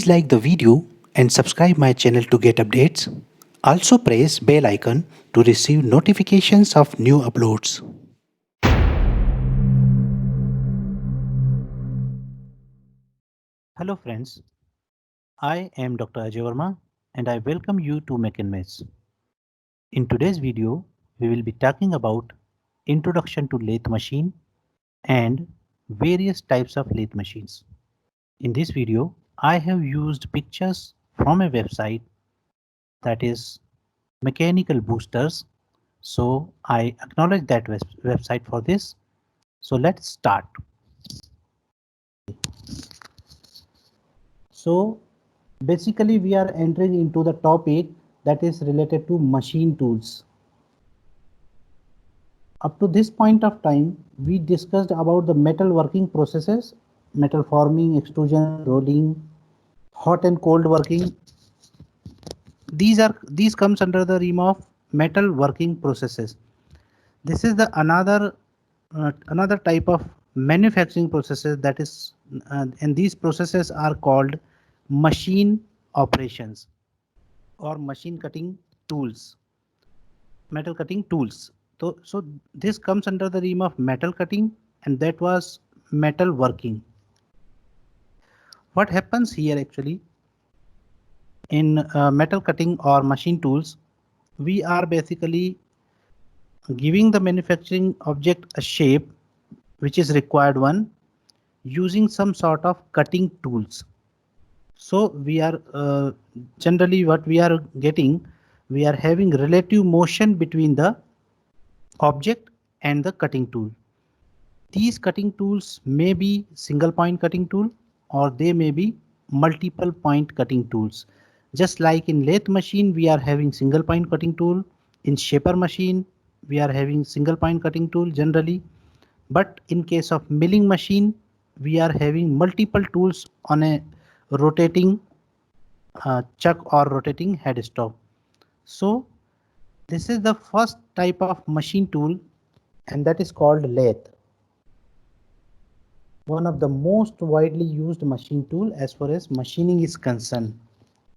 Please like the video and subscribe my channel to get updates. Also press bell icon to receive notifications of new uploads. Hello friends, I am Dr. Ajay Verma and I welcome you to Mech and Maths. In today's video, we will be talking about introduction to lathe machine and various types of lathe machines. In this video, I have used pictures from a website that is Mechanical Boosters. So I acknowledge that website for this. So let's start. So basically we are entering into the topic that is related to machine tools. Up to this point of time, we discussed about the metal working processes, metal forming, extrusion, rolling, hot and cold working. These comes under the realm of metal working processes. This is the another type of manufacturing processes that is and these processes are called machine operations or machine cutting tools, metal cutting tools. So this comes under the realm of metal cutting and that was metal working. What happens here actually in metal cutting or machine tools, we are basically giving the manufacturing object a shape which is required one using some sort of cutting tools. So we are generally what we are getting, we are having relative motion between the object and the cutting tool. These cutting tools may be single point cutting tool or they may be multiple point cutting tools. Just like in lathe machine, we are having single point cutting tool. In shaper machine, we are having single point cutting tool generally. But in case of milling machine, we are having multiple tools on a rotating chuck or rotating headstock. So this is the first type of machine tool and that is called lathe. One of the most widely used machine tool as far as machining is concerned,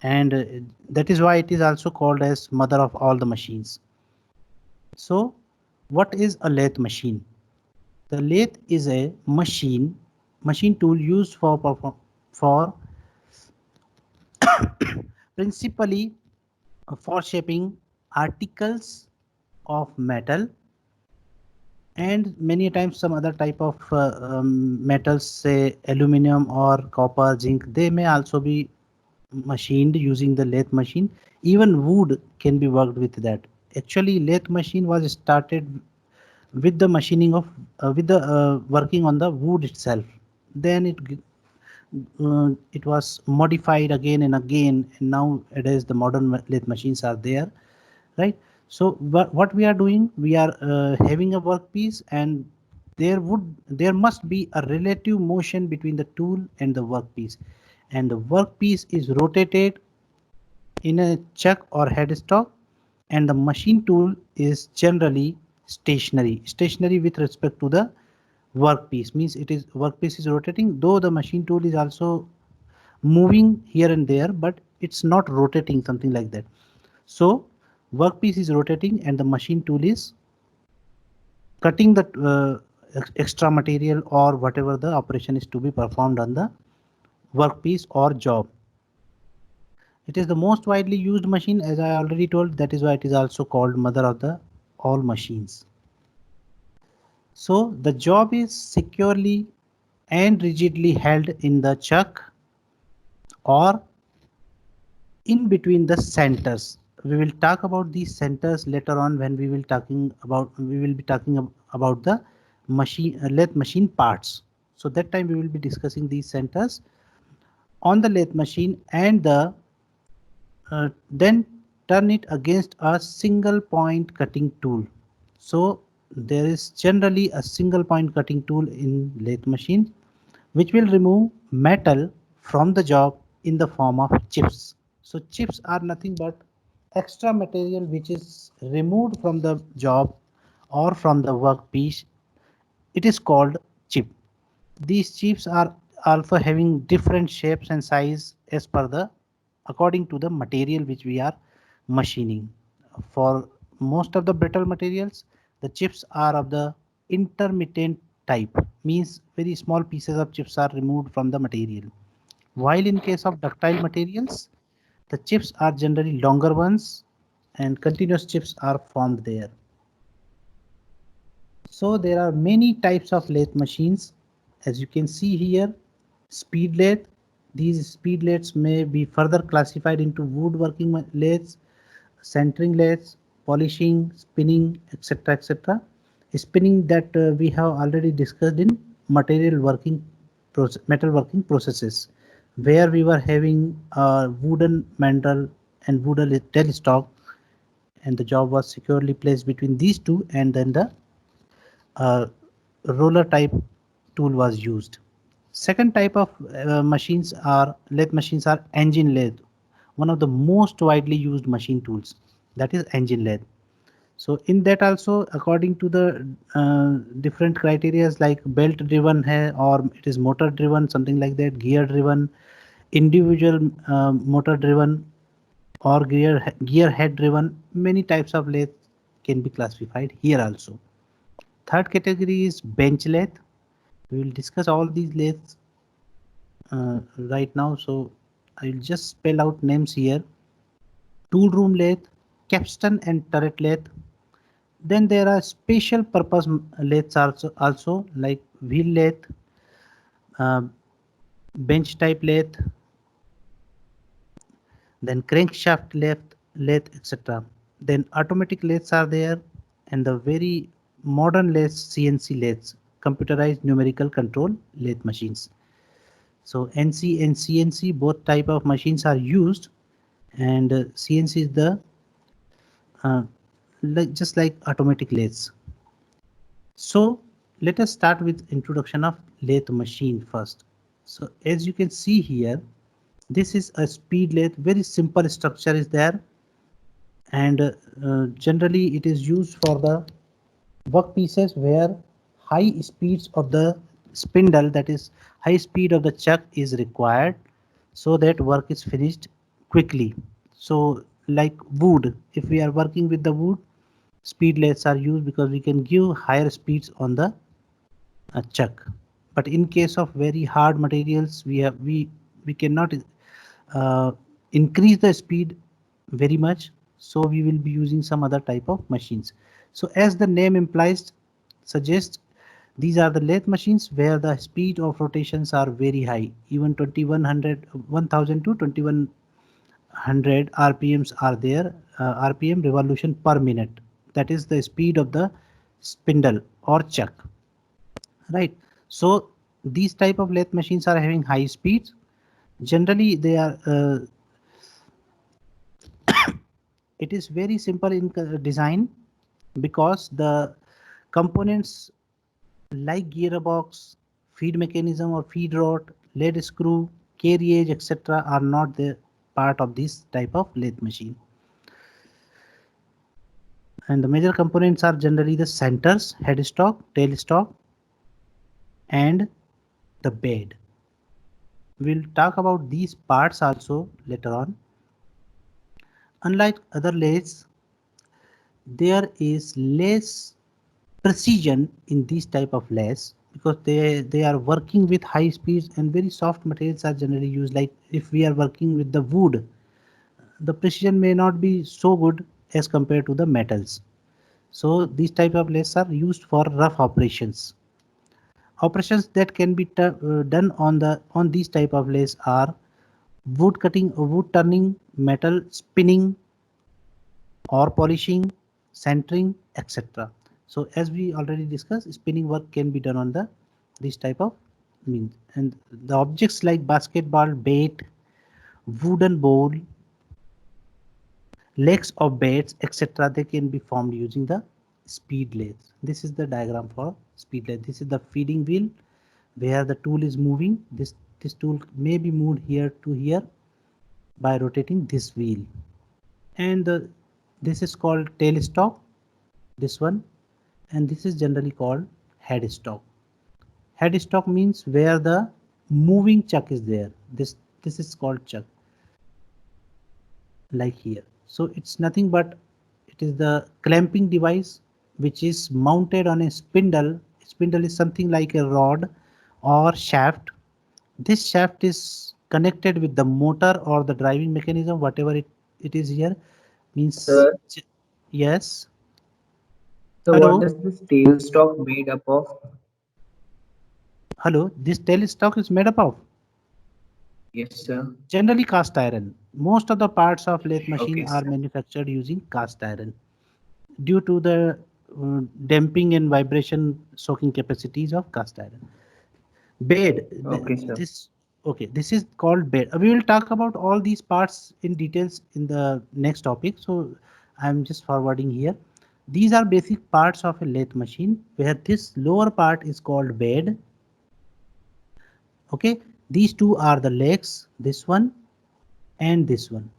and that is why it is also called as mother of all the machines. So what is a lathe machine? The lathe is a machine tool used for principally for shaping articles of metal and many times some other type of metals, say aluminum or copper, zinc, they may also be machined using the lathe machine. Even wood can be worked with that. Actually lathe machine was started with the machining of with the working on the wood itself. Then it was modified again and again, and nowadays the modern lathe machines are there, right? So what we are doing, we are having a workpiece and there must be a relative motion between the tool and the workpiece, and the workpiece is rotated in a chuck or headstock, and the machine tool is generally stationary with respect to the workpiece. Means it is workpiece is rotating, though the machine tool is also moving here and there, but it's not rotating, something like that. So workpiece is rotating and the machine tool is cutting the extra material or whatever the operation is to be performed on the workpiece or job. It is the most widely used machine, as I already told. That is why it is also called mother of the all machines. So the job is securely and rigidly held in the chuck or in between the centers. We will talk about these centers later on when we will be talking about the machine lathe machine parts. So that time we will be discussing these centers on the lathe machine and then turn it against a single point cutting tool. So there is generally a single point cutting tool in lathe machine which will remove metal from the job in the form of chips. So chips are nothing but extra material which is removed from the job or from the workpiece. It is called chip. These chips are also having different shapes and size as per the according to the material which we are machining. For most of the brittle materials, the chips are of the intermittent type, means very small pieces of chips are removed from the material. While in case of ductile materials, the chips are generally longer ones and continuous chips are formed there. So there are many types of lathe machines. As you can see here, speed lathe. These speed lathes may be further classified into woodworking lathes, centering lathes, polishing, spinning, etc. etc. Spinning that we have already discussed in material working metal working processes, where we were having a wooden mandrel and wooden tailstock, and the job was securely placed between these two, and then the uh, roller type tool was used. Second type of machines are lathe machines are engine lathe, one of the most widely used machine tools, that is engine lathe. So in that also, according to the different criterias like belt driven hai or it is motor driven, something like that, gear driven, individual motor driven or gear head driven, many types of lathe can be classified here also. Third category is bench lathe. We will discuss all these lathes right now. So I'll just spell out names here. Tool room lathe, capstan and turret lathe. Then there are special purpose lathes also like wheel lathe, uh, bench type lathe, then crankshaft lathe, etc. Then automatic lathes are there, and the very modern lathes, CNC lathes, computerized numerical control lathe machines. So NC and CNC, both type of machines are used, and CNC is the uh, just like automatic lathes. So let us start with introduction of lathe machine first. So as you can see here, this is a speed lathe, very simple structure is there, and generally it is used for the work pieces where high speeds of the spindle, that is high speed of the chuck is required, so that work is finished quickly. So like wood, if we are working with the wood, speed lathes are used because we can give higher speeds on the chuck. But in case of very hard materials, we cannot uh, increase the speed very much, so we will be using some other type of machines. So as the name implies, suggests, these are the lathe machines where the speed of rotations are very high, even 2100 1000 to 2100 rpms are there, rpm, revolution per minute, that is the speed of the spindle or chuck, right? So these type of lathe machines are having high speeds. Generally they are it is very simple in design, because the components like gearbox, feed mechanism or feed rod, lead screw, carriage, etc. are not the part of this type of lathe machine. And the major components are generally the centers, headstock, tailstock, and the bed. We'll talk about these parts also later on. Unlike other lathes, there is less precision in these type of lathes, because they are working with high speeds and very soft materials are generally used. Like if we are working with the wood, the precision may not be so good as compared to the metals. So these type of lathes are used for rough operations. Operations that can be done on these type of lathes are wood cutting, wood turning, metal spinning or polishing, centering, etc. So as we already discussed, spinning work can be done on the this type of means, and the objects like basketball bait, wooden bowl, legs of beds, etc. they can be formed using the speed lathe. This is the diagram for speed lathe. This is the feeding wheel where the tool is moving. This tool may be moved here to here by rotating this wheel, and this is called tail stock, this one, and this is generally called headstock. Headstock means where the moving chuck is there. this is called chuck, like here. So it's nothing but it is the clamping device which is mounted on a spindle. Spindle is something like a rod or shaft. This shaft is connected with the motor or the driving mechanism, whatever it is here. Means, Sir, yes. so what Hello, does this tail stalk made up of? hello. This tail stock is made up of Yes, sir. generally cast iron. Most of the parts of lathe machine Okay, are sir. manufactured using cast iron due to the damping and vibration soaking capacities of cast iron. Bed. Okay, sir. This okay. This is called bed. We will talk about all these parts in details in the next topic. So I'm just forwarding here. These are basic parts of a lathe machine where this lower part is called bed. Okay, these two are the legs. This one and this one.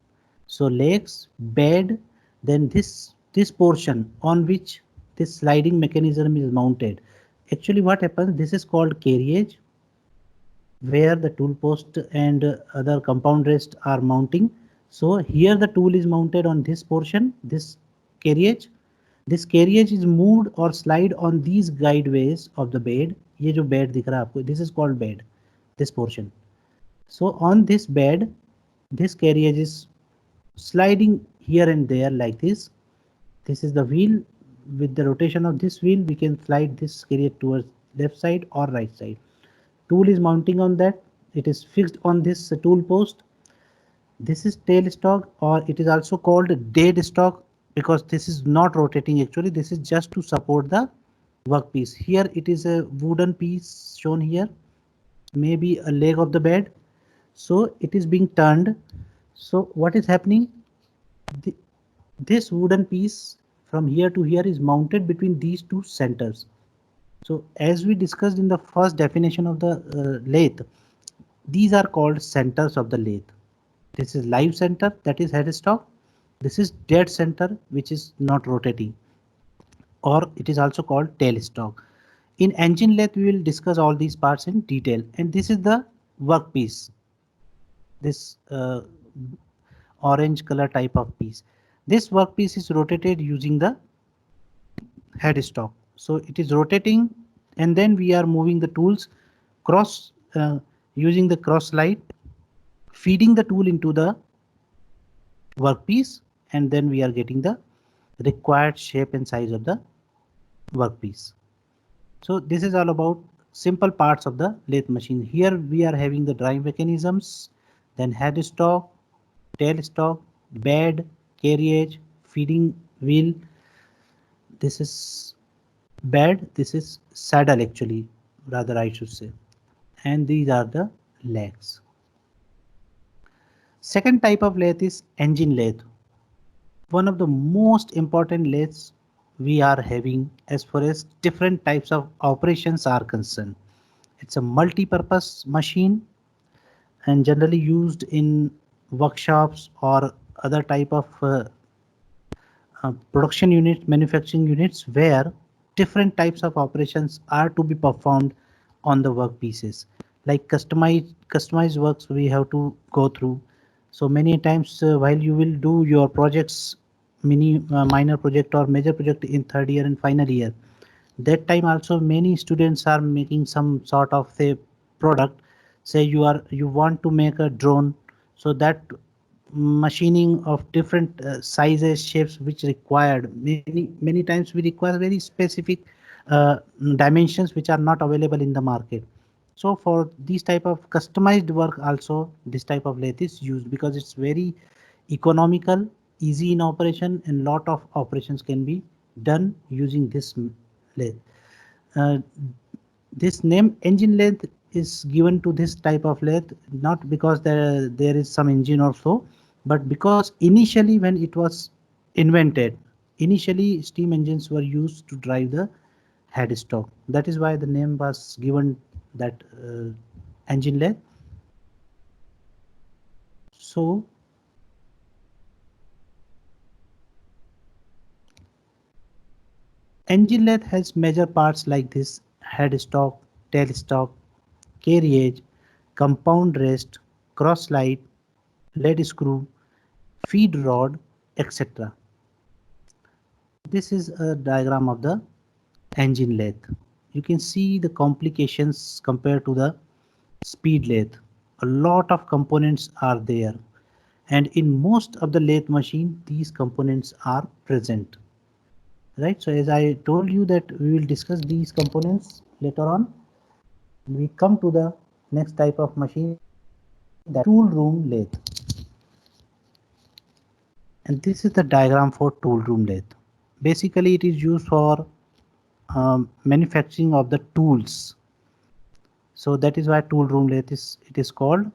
So legs, bed, then this portion on which this sliding mechanism is mounted. Actually, what happens? This is called carriage, where the tool post and other compound rest are mounting. So here the tool is mounted on this portion, this carriage. This carriage is moved or slide on these guideways of the bed. ये जो bed दिख रहा है आपको, this is called bed, this portion. So on this bed, this carriage is sliding here and there like this. This is the wheel. With the rotation of this wheel, we can slide this carriage towards left side or right side. Tool is mounting on that. It is fixed on this tool post. This is tail stock, or it is also called dead stock, because this is not rotating. Actually, this is just to support the workpiece. Here it is a wooden piece shown here, maybe a leg of the bed. So it is being turned. So what is happening? This wooden piece from here to here is mounted between these two centers. So as we discussed in the first definition of the lathe, these are called centers of the lathe. This is live center, that is headstock. This is dead center, which is not rotating, or it is also called tailstock. In engine lathe, we will discuss all these parts in detail. And this is the workpiece, this orange color type of piece. This workpiece is rotated using the headstock. So it is rotating, and then we are moving the tools cross using the cross slide, feeding the tool into the workpiece, and then we are getting the required shape and size of the workpiece. So this is all about simple parts of the lathe machine. Here we are having the drive mechanisms, then headstock, tailstock, bed, carriage, feeding wheel. This is bed, this is saddle actually, rather I should say. And these are the legs. Second type of lathe is engine lathe. One of the most important lathes we are having as far as different types of operations are concerned. It's a multi-purpose machine and generally used in workshops or other type of production units, manufacturing units, where different types of operations are to be performed on the workpieces. Like customized works we have to go through. So many times while you will do your projects, minor project or major project in third year and final year, that time also many students are making some sort of say product. Say you want to make a drone, so that machining of different sizes, shapes, which required many times we require very specific uh, dimensions which are not available in the market. So for these type of customized work also, this type of lathe is used because it's very economical, easy in operation, and lot of operations can be done using this lathe. Uh, this name engine lathe is given to this type of lathe not because there is some engine or so, but because initially when it was invented, initially steam engines were used to drive the headstock. That is why the name was given that engine lathe. So engine lathe has major parts like this: headstock, tailstock, carriage, compound rest. cross slide, lead screw, feed rod, etc. This is a diagram of the engine lathe. You can see the complications compared to the speed lathe. A lot of components are there, and in most of the lathe machine these components are present, right? So as I told you that we will discuss these components later on. We come to the next type of machine, that is tool room lathe. And this is the diagram for tool room lathe. Basically it is used for manufacturing of the tools. So that is why tool room lathe is called.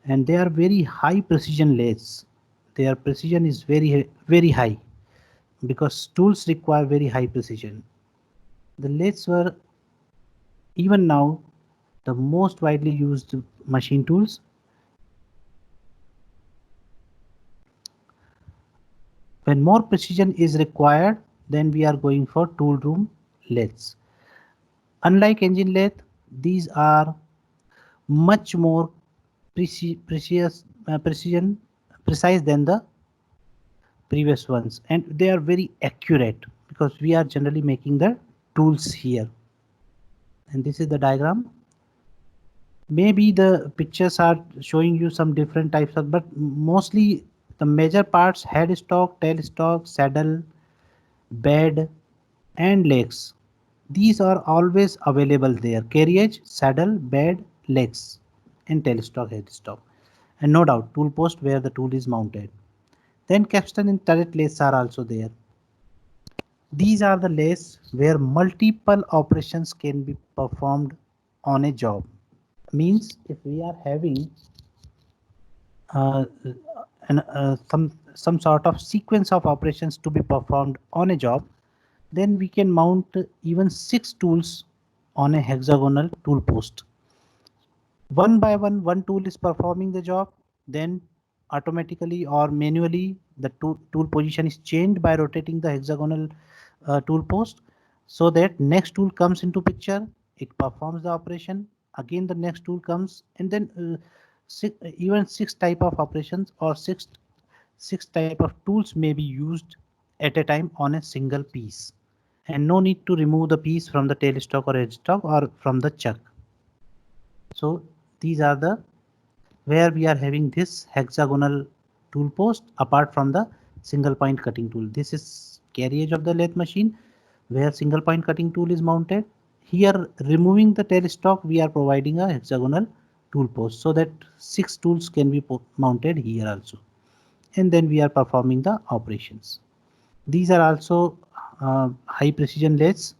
And they are very high precision lathes. Their precision is very high because tools require very high precision. The lathes were even now the most widely used machine tools. When more precision is required, then we are going for tool room lathes. Unlike engine lathe, these are much more precise than the previous ones, and they are very accurate because we are generally making the tools here. And this is the diagram. Maybe the pictures are showing you some different types of, but mostly the major parts: headstock, tailstock, saddle, bed, and legs. These are always available there: carriage, saddle, bed, legs, and tailstock, headstock, and no doubt tool post where the tool is mounted. Then capstan and turret lathes are also there. These are the lathes where multiple operations can be performed on a job. Means if we are having uh, some sort of sequence of operations to be performed on a job, then we can mount even 6 tools on a hexagonal tool post. One by one tool is performing the job, then automatically or manually the tool position is changed by rotating the hexagonal tool post, so that next tool comes into picture, it performs the operation, again the next tool comes, and then even 6 type of operations or six type of tools may be used at a time on a single piece, and no need to remove the piece from the tailstock or headstock or from the chuck. So these are the where we are having this hexagonal tool post apart from the single point cutting tool. This is carriage of the lathe machine where single point cutting tool is mounted. Here, removing the tailstock, we are providing a hexagonal tool post so that 6 tools can be mounted here also. And then we are performing the operations. These are also high precision lathes.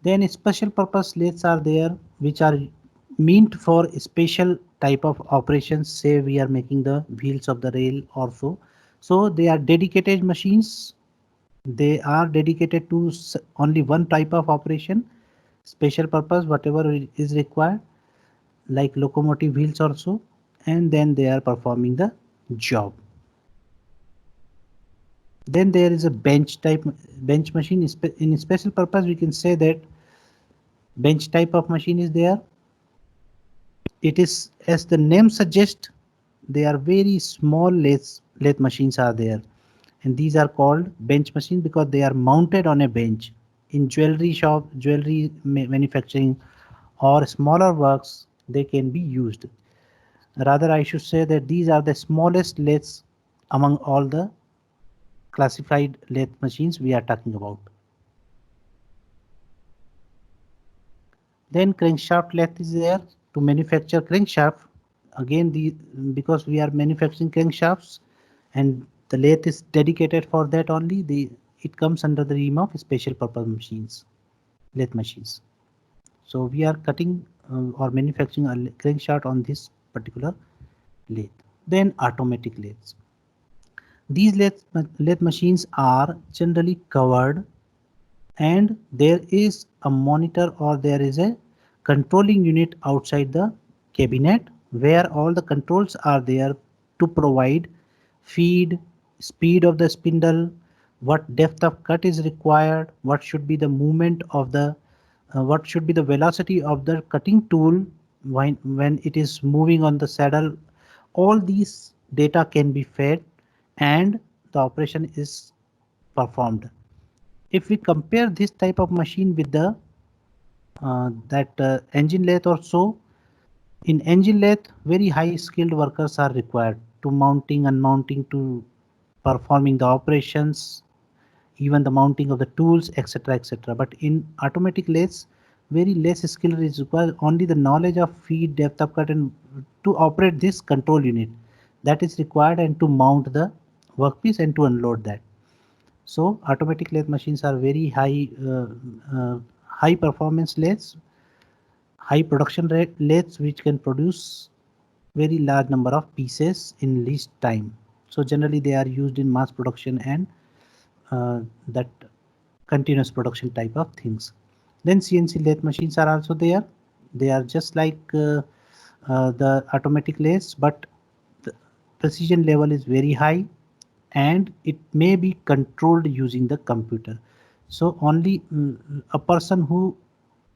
Then special purpose lathes are there which are meant for special type of operations. Say we are making the wheels of the rail or so. So they are dedicated machines. They are dedicated to only one type of operation, special purpose, whatever is required, like locomotive wheels also, and then they are performing the job. Then there is a bench machine. In special purpose, we can say that bench type of machine is there. It is, as the name suggests, they are very small lathe machines are there, and these are called bench machines because they are mounted on a bench. In jewelry shop, jewelry manufacturing, or smaller works, they can be used. Rather, I should say that these are the smallest lathes among all the classified lathe machines we are talking about. Then crankshaft lathe is there to manufacture crankshaft. Again, because we are manufacturing crankshafts and the lathe is dedicated for that only, it comes under the name of special purpose machines, lathe machines. So we are cutting or manufacturing a crankshaft on this particular lathe. Then automatic lathes. These lathe machines are generally covered, and there is a monitor or there is a controlling unit outside the cabinet where all the controls are there to provide feed, speed of the spindle, what depth of cut is required, what should be the movement of the what should be the velocity of the cutting tool when it is moving on the saddle, all these data can be fed and the operation is performed. If we compare this type of machine with the engine lathe or so, in engine lathe, very high skilled workers are required to mounting, unmounting, to performing the operations, even the mounting of the tools, etc., etc. But in automatic lathes, very less skill is required. Only the knowledge of feed, depth of cut, and to operate this control unit, that is required, and to mount the workpiece and to unload that. So automatic lathe machines are very high performance lathes, high production rate lathes which can produce very large number of pieces in least time. So generally they are used in mass production and that continuous production type of things. Then CNC lathe machines are also there. They are just like the automatic lathes, but the precision level is very high and it may be controlled using the computer. So only a person who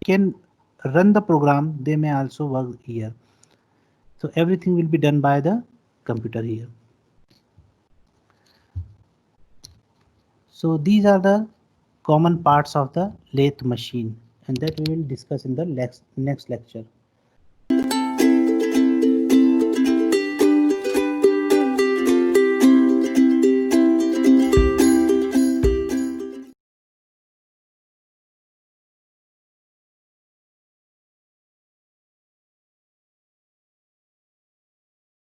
can run the program, they may also work here. So everything will be done by the computer here. So these are the common parts of the lathe machine, and that we will discuss in the next lecture.